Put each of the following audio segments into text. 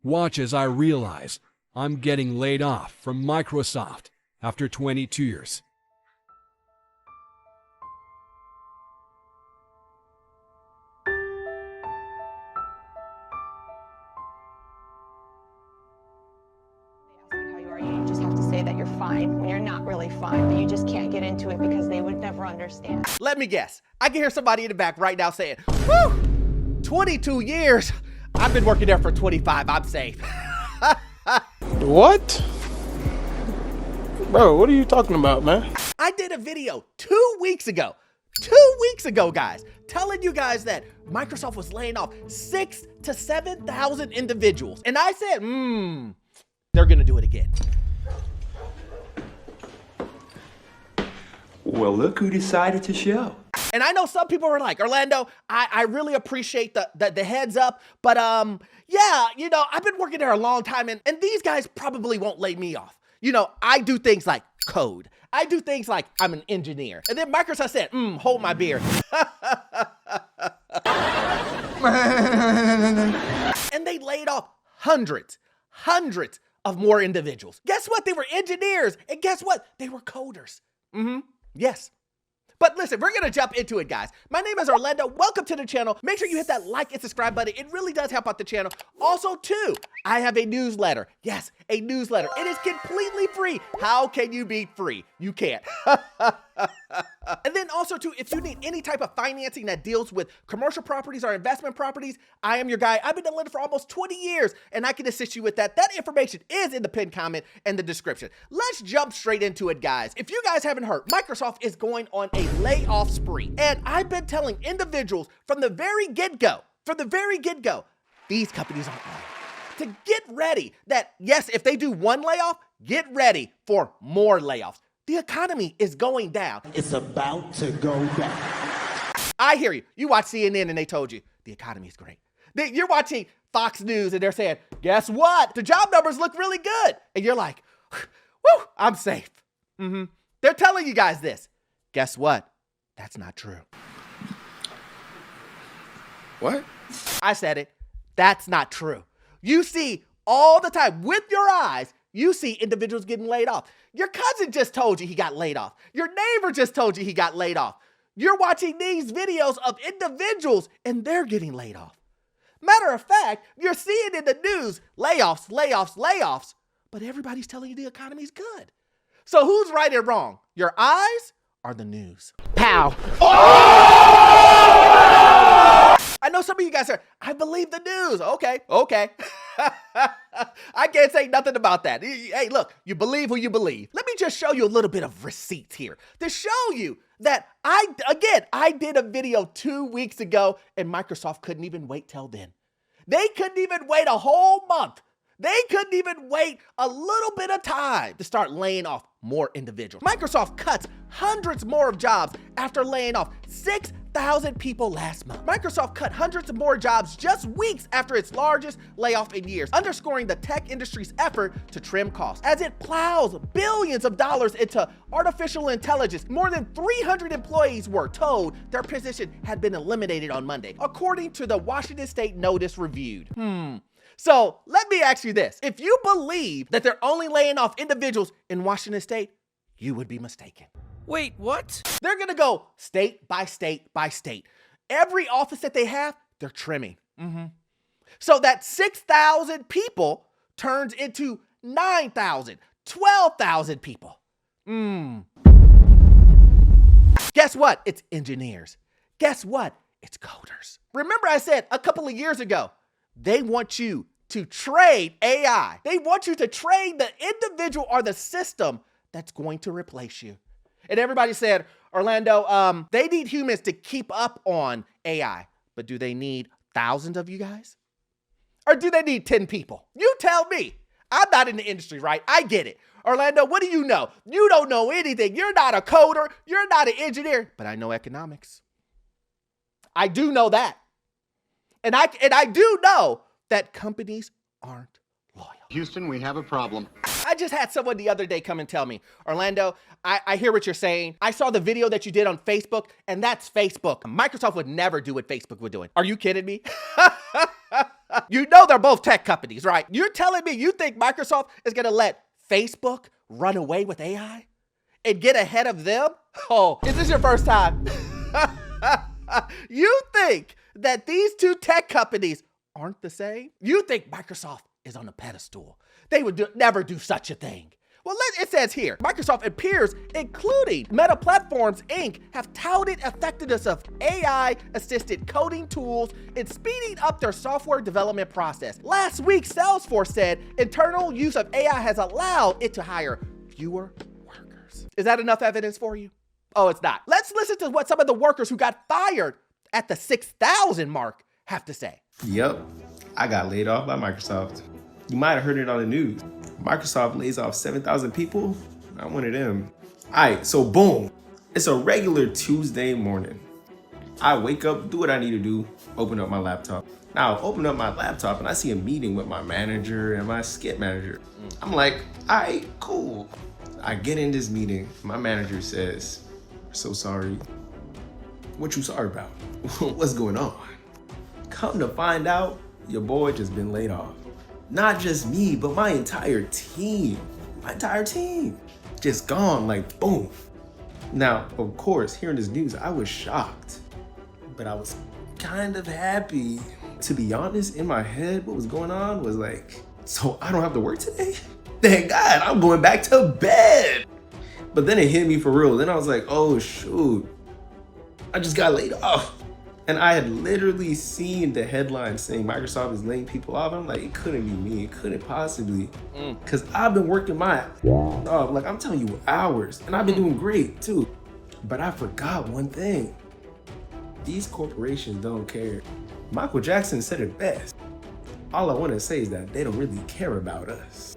Watch as I realize I'm getting laid off from Microsoft after 22 years. How you are, you just have to say that you're fine when you're not really fine, but you just can't get into it because they would never understand. Let me guess. I can hear somebody in the back right now saying, whew, 22 years. I've been working there for 25. I'm safe. What? Bro, what are you talking about, man? I did a video 2 weeks ago. 2 weeks ago, guys, telling you guys that Microsoft was laying off 6,000 to 7,000 individuals. And I said, they're gonna do it again. Well, look who decided to show. And I know some people are like, Orlando, I really appreciate the heads up, but yeah, you know, I've been working there a long time and these guys probably won't lay me off. You know, I do things like code. I do things like I'm an engineer. And then Microsoft said, hold my beer. And they laid off hundreds of more individuals. Guess what? They were engineers. And guess what? They were coders. Yes. But listen, we're gonna jump into it, guys. My name is Orlando. Welcome to the channel. Make sure you hit that like and subscribe button. It really does help out the channel. Also, too, I have a newsletter. Yes, a newsletter. It is completely free. How can you be free? You can't. And then also, too, if you need any type of financing that deals with commercial properties or investment properties, I am your guy. I've been a lender for almost 20 years, and I can assist you with that. That information is in the pinned comment and the description. Let's jump straight into it, guys. If you guys haven't heard, Microsoft is going on a layoff spree. And I've been telling individuals from the very get-go, these companies aren't lying, to get ready that, yes, if they do one layoff, get ready for more layoffs. The economy is going down. It's about to go down. I hear you. You watch CNN and they told you the economy is great. You're watching Fox News and they're saying, guess what? The job numbers look really good. And you're like, whew, I'm safe. They're telling you guys this. Guess what? That's not true. What? I said it. That's not true. You see all the time with your eyes, you see individuals getting laid off. Your cousin just told you he got laid off. Your neighbor just told you he got laid off. You're watching these videos of individuals and they're getting laid off. Matter of fact, you're seeing in the news, layoffs, layoffs, layoffs, but everybody's telling you the economy's good. So who's right and wrong? Your eyes or the news? Pow. I know some of you guys are, I believe the news. Okay. I can't say nothing about that. Hey, look, you believe who you believe. Let me just show you a little bit of receipts here to show you that I did a video 2 weeks ago and Microsoft couldn't even wait till then. They couldn't even wait a whole month. They couldn't even wait a little bit of time to start laying off more individuals. Microsoft cuts hundreds more of jobs after laying off 6,000 people last month. Microsoft cut hundreds of more jobs just weeks after its largest layoff in years, underscoring the tech industry's effort to trim costs. As it plows billions of dollars into artificial intelligence, more than 300 employees were told their position had been eliminated on Monday, according to the Washington State Notice reviewed. So let me ask you this. If you believe that they're only laying off individuals in Washington State, you would be mistaken. Wait, what? They're gonna go state by state by state. Every office that they have, they're trimming. So that 6,000 people turns into 9,000, 12,000 people. Guess what? It's engineers. Guess what? It's coders. Remember I said a couple of years ago, they want you to trade AI. They want you to trade the individual or the system that's going to replace you. And everybody said, Orlando, they need humans to keep up on AI. But do they need thousands of you guys? Or do they need 10 people? You tell me. I'm not in the industry, right? I get it. Orlando, what do you know? You don't know anything. You're not a coder. You're not an engineer. But I know economics. I do know that. And I do know that companies aren't loyal. Houston, we have a problem. I just had someone the other day come and tell me, Orlando, I hear what you're saying. I saw the video that you did on Facebook, and that's Facebook. Microsoft would never do what Facebook would do. Are you kidding me? You know they're both tech companies, right? You're telling me you think Microsoft is going to let Facebook run away with AI and get ahead of them? Oh, is this your first time? You think that these two tech companies aren't the same? You think Microsoft is on a pedestal. They would never do such a thing. Well, it says here, Microsoft and peers, including Meta Platforms, Inc., have touted effectiveness of AI-assisted coding tools in speeding up their software development process. Last week, Salesforce said internal use of AI has allowed it to hire fewer workers. Is that enough evidence for you? Oh, it's not. Let's listen to what some of the workers who got fired at the 6,000 mark have to say. Yep, I got laid off by Microsoft. You might have heard it on the news. Microsoft lays off 7,000 people. I'm one of them. All right, so boom. It's a regular Tuesday morning. I wake up, do what I need to do, open up my laptop. Now, I open up my laptop and I see a meeting with my manager and my skip manager. I'm like, all right, cool. I get in this meeting. My manager says, so sorry. What you sorry about? What's going on? Come to find out, your boy just been laid off. Not just me, but my entire team. Just gone, like boom. Now, of course, hearing this news, I was shocked, but I was kind of happy. To be honest, in my head, what was going on was like, so I don't have to work today? Thank God, I'm going back to bed. But then it hit me for real. Then I was like, oh shoot, I just got laid off. And I had literally seen the headline saying Microsoft is laying people off. I'm like, it couldn't be me. It couldn't possibly. Because I've been working my off. Like, I'm telling you, hours. And I've been doing great, too. But I forgot one thing. These corporations don't care. Michael Jackson said it best. All I want to say is that they don't really care about us.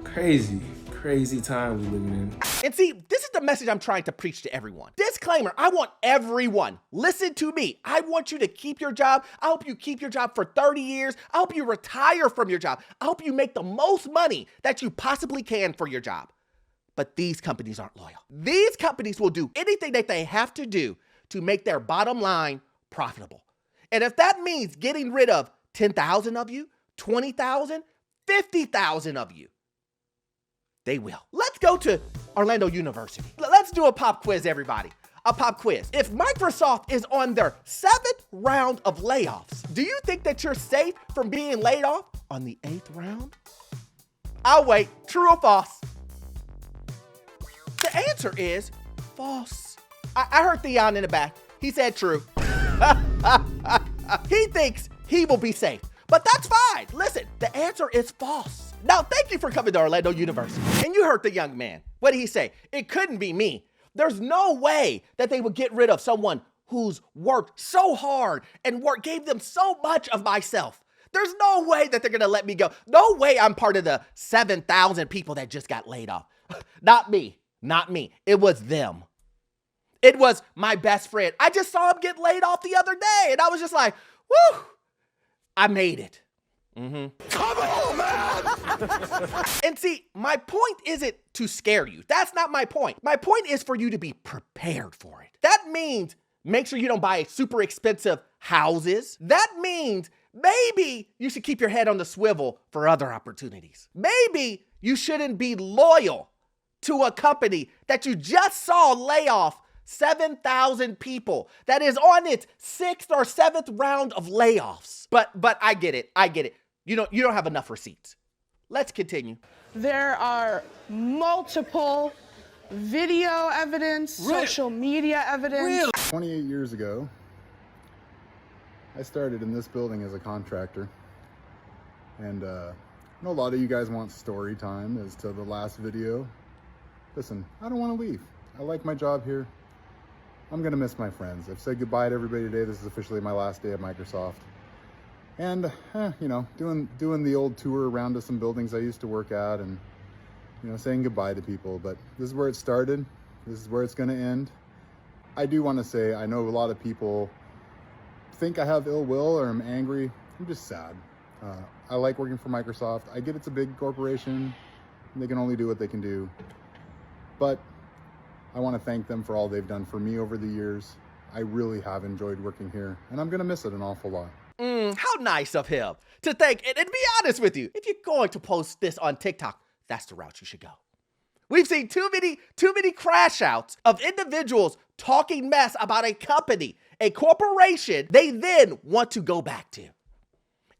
Crazy time we're living in. And see, this is the message I'm trying to preach to everyone. Disclaimer, I want everyone, listen to me. I want you to keep your job. I hope you keep your job for 30 years. I hope you retire from your job. I hope you make the most money that you possibly can for your job. But these companies aren't loyal. These companies will do anything that they have to do to make their bottom line profitable. And if that means getting rid of 10,000 of you, 20,000, 50,000 of you, they will. Let's go to Orlando University. Let's do a pop quiz, everybody. A pop quiz. If Microsoft is on their 7th round of layoffs, do you think that you're safe from being laid off on the 8th round? I'll wait. True or false? The answer is false. I heard Theon in the back. He said true. He thinks he will be safe, but that's fine. Listen, the answer is false. Now, thank you for coming to Orlando University. And you heard the young man. What did he say? It couldn't be me. There's no way that they would get rid of someone who's worked so hard and gave them so much of myself. There's no way that they're going to let me go. No way I'm part of the 7,000 people that just got laid off. Not me. It was them. It was my best friend. I just saw him get laid off the other day, and I was just like, whew, I made it. Come on, man! And see, my point isn't to scare you. That's not my point. My point is for you to be prepared for it. That means make sure you don't buy super expensive houses. That means maybe you should keep your head on the swivel for other opportunities. Maybe you shouldn't be loyal to a company that you just saw lay off 7,000 people, that is on its 6th or 7th round of layoffs. But I get it. You don't have enough receipts. Let's continue. There are multiple video evidence, social media evidence. 28 years ago, I started in this building as a contractor. And I know a lot of you guys want story time as to the last video. Listen, I don't want to leave. I like my job here. I'm gonna miss my friends. I've said goodbye to everybody today. This is officially my last day at Microsoft. And, doing the old tour around to some buildings I used to work at and, saying goodbye to people. But this is where it started. This is where it's gonna end. I do wanna say, I know a lot of people think I have ill will or I'm angry. I'm just sad. I like working for Microsoft. I get it's a big corporation. And they can only do what they can do. But I want to thank them for all they've done for me over the years. I really have enjoyed working here, and I'm going to miss it an awful lot. How nice of him to think, and be honest with you, if you're going to post this on TikTok, that's the route you should go. We've seen too many crash outs of individuals talking mess about a company, a corporation they then want to go back to.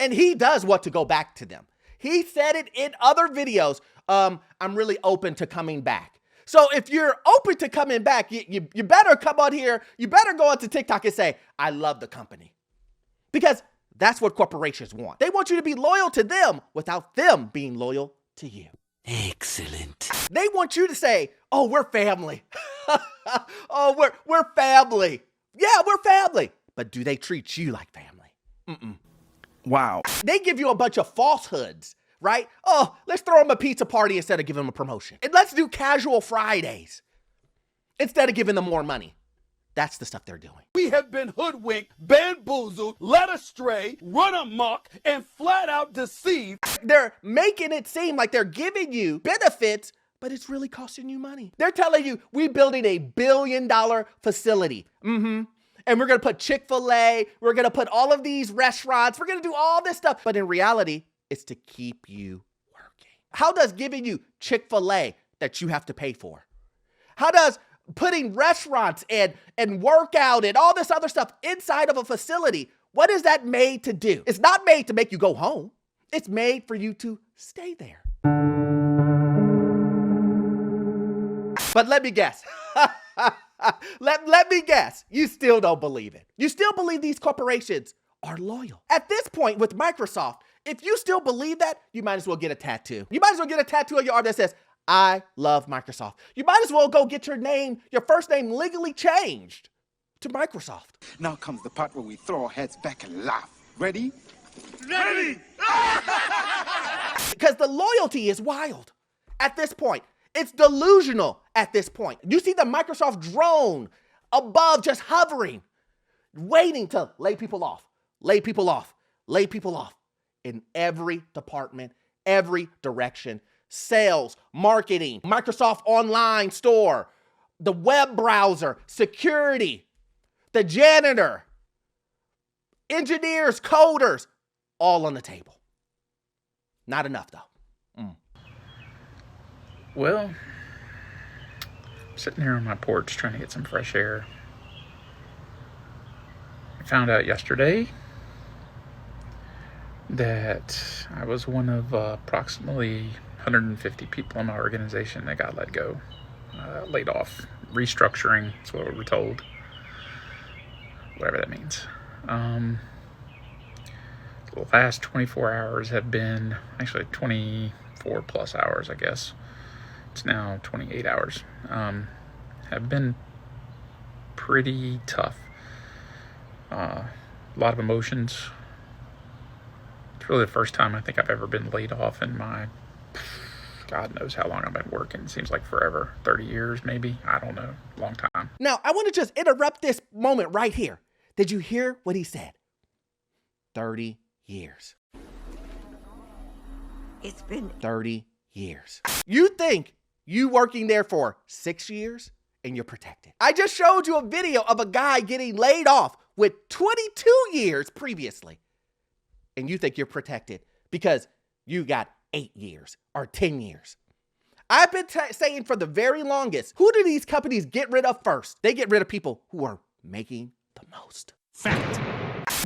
And he does want to go back to them. He said it in other videos, I'm really open to coming back. So if you're open to coming back, you better come on here, you better go onto TikTok and say, I love the company. Because that's what corporations want. They want you to be loyal to them without them being loyal to you. Excellent. They want you to say, oh, we're family. Oh, we're family. Yeah, we're family. But do they treat you like family? Wow. They give you a bunch of falsehoods, right? Oh, let's throw them a pizza party instead of giving them a promotion. And let's do casual Fridays instead of giving them more money. That's the stuff they're doing. We have been hoodwinked, bamboozled, led astray, run amok, and flat out deceived. They're making it seem like they're giving you benefits, but it's really costing you money. They're telling you, we're building $1 billion facility. And we're going to put Chick-fil-A. We're going to put all of these restaurants. We're going to do all this stuff. But in reality, it's to keep you working. How does giving you Chick-fil-A that you have to pay for? How does putting restaurants and workout and all this other stuff inside of a facility, what is that made to do? It's not made to make you go home. It's made for you to stay there. But let me guess. Let me guess. You still don't believe it. You still believe these corporations are loyal. At this point with Microsoft, if you still believe that, you might as well get a tattoo. You might as well get a tattoo on your arm that says, I love Microsoft. You might as well go get your first name legally changed to Microsoft. Now comes the part where we throw our heads back and laugh. Ready? Ready? Because the loyalty is wild at this point. It's delusional at this point. You see the Microsoft drone above just hovering, waiting to lay people off, lay people off, lay people off in every department, every direction. Sales, marketing, Microsoft Online Store, the web browser, security, the janitor, engineers, coders, all on the table. Not enough though. Well, I'm sitting here on my porch trying to get some fresh air. I found out yesterday that I was one of approximately 150 people in my organization that got let go, laid off, restructuring, that's what we were told, whatever that means. The last 24 hours have been, actually 24 plus hours, I guess. It's now 28 hours, have been pretty tough. A lot of emotions. It's really the first time I think I've ever been laid off in my God knows how long I've been working. It seems like forever. 30 years, maybe. I don't know. Long time. Now, I want to just interrupt this moment right here. Did you hear what he said? 30 years. It's been 30 years. You think you working there for 6 years and you're protected. I just showed you a video of a guy getting laid off with 22 years previously. And you think you're protected because you got 8 years or 10 years. I've been saying for the very longest, who do these companies get rid of first? They get rid of people who are making the most. Fact.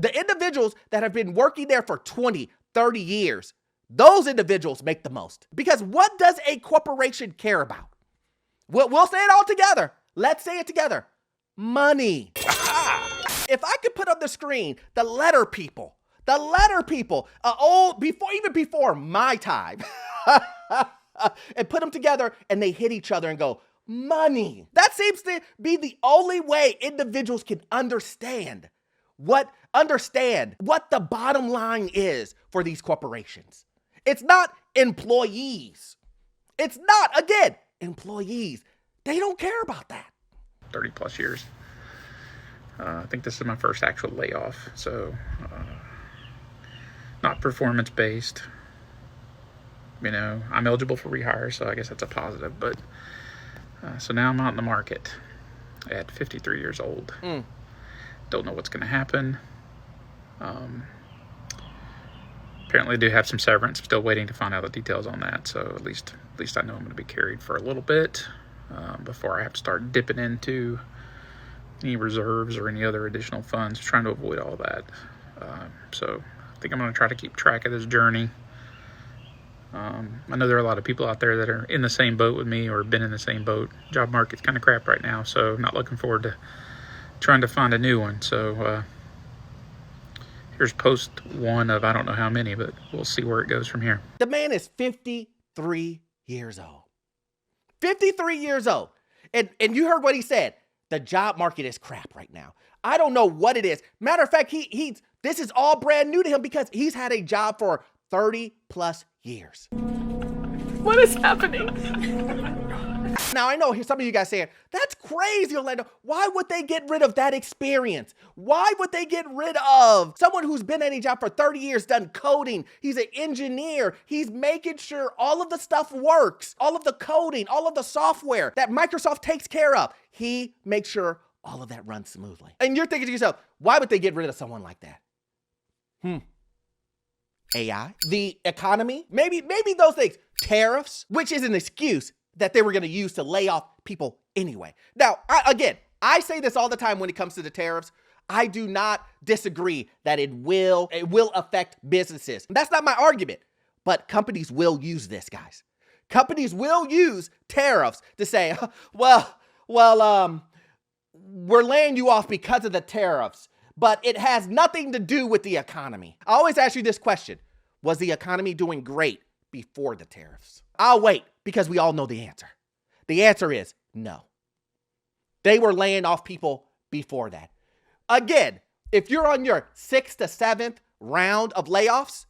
The individuals that have been working there for 20, 30 years, those individuals make the most. Because what does a corporation care about? We'll say it all together. Let's say it together. Money. If I could put on the screen the letter people, even before my time, and put them together and they hit each other and go, money. That seems to be the only way individuals can understand what the bottom line is for these corporations. It's not employees. It's not, again, employees. They don't care about that. 30 plus years. I think this is my first actual layoff, so not performance-based. You know, I'm eligible for rehire, so I guess that's a positive. But so now I'm out in the market at 53 years old. Don't know what's going to happen. Apparently do have some severance. I'm still waiting to find out the details on that. So at least I know I'm going to be carried for a little bit before I have to start dipping into any reserves or any other additional funds, trying to avoid all that. So I think I'm going to try to keep track of this journey. I know there are a lot of people out there that are in the same boat with me or have been in the same boat. Job market's kind of crap right now, so I'm not looking forward to trying to find a new one. So here's post one of I don't know how many, but we'll see where it goes from here. The man is 53 years old. 53 years old. And you heard what he said. The job market is crap right now. I don't know what it is. Matter of fact, this is all brand new to him because he's had a job for 30 plus years. What is happening? Now, I know some of you guys saying, that's crazy, Orlando. Why would they get rid of that experience? Why would they get rid of someone who's been at a job for 30 years, done coding? He's an engineer. He's making sure all of the stuff works, all of the coding, all of the software that Microsoft takes care of. He makes sure all of that runs smoothly. And you're thinking to yourself, why would they get rid of someone like that? AI, the economy, maybe those things. Tariffs, which is an excuse that they were going to use to lay off people anyway. Now, I say this all the time when it comes to the tariffs. I do not disagree that it will affect businesses. That's not my argument, but companies will use this, guys. Companies will use tariffs to say, well, we're laying you off because of the tariffs, but it has nothing to do with the economy. I always ask you this question. Was the economy doing great before the tariffs? I'll wait because we all know the answer. The answer is no. They were laying off people before that. Again, if you're on your 6th to 7th round of layoffs,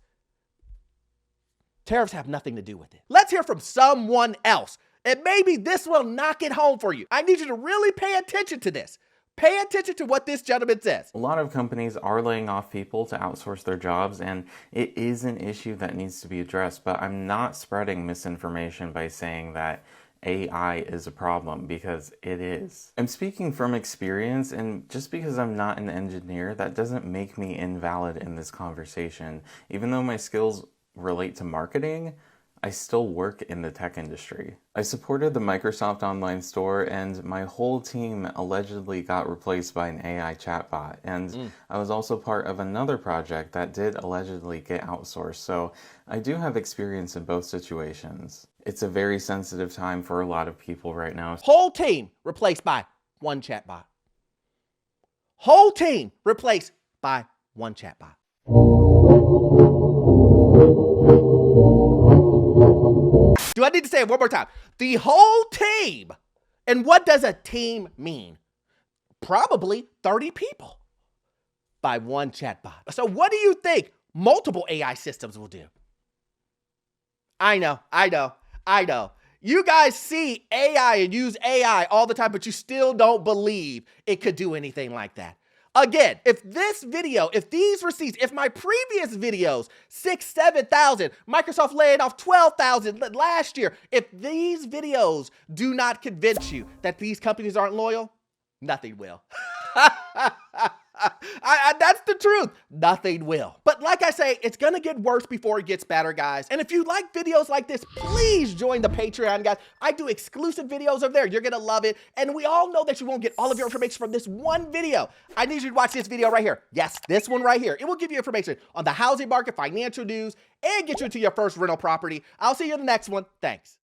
tariffs have nothing to do with it. Let's hear from someone else. And maybe this will knock it home for you. I need you to really pay attention to this. Pay attention to what this gentleman says. A lot of companies are laying off people to outsource their jobs, and it is an issue that needs to be addressed, but I'm not spreading misinformation by saying that AI is a problem, because it is. I'm speaking from experience, and just because I'm not an engineer, that doesn't make me invalid in this conversation. Even though my skills relate to marketing, I still work in the tech industry. I supported the Microsoft Online Store, and my whole team allegedly got replaced by an AI chatbot. And I was also part of another project that did allegedly get outsourced. So I do have experience in both situations. It's a very sensitive time for a lot of people right now. Whole team replaced by one chatbot. Whole team replaced by one chatbot. Do I need to say it one more time? The whole team. And what does a team mean? Probably 30 people by one chatbot. So what do you think multiple AI systems will do? I know. You guys see AI and use AI all the time, but you still don't believe it could do anything like that. Again, if this video, if these receipts, if my previous videos, 6,000, 7,000, Microsoft laying off 12,000 last year, if these videos do not convince you that these companies aren't loyal, nothing will. That's the truth. Nothing will. But like I say, it's going to get worse before it gets better, guys. And if you like videos like this, please join the Patreon, guys. I do exclusive videos over there. You're going to love it. And we all know that you won't get all of your information from this one video. I need you to watch this video right here. Yes, this one right here. It will give you information on the housing market, financial news, and get you into your first rental property. I'll see you in the next one. Thanks.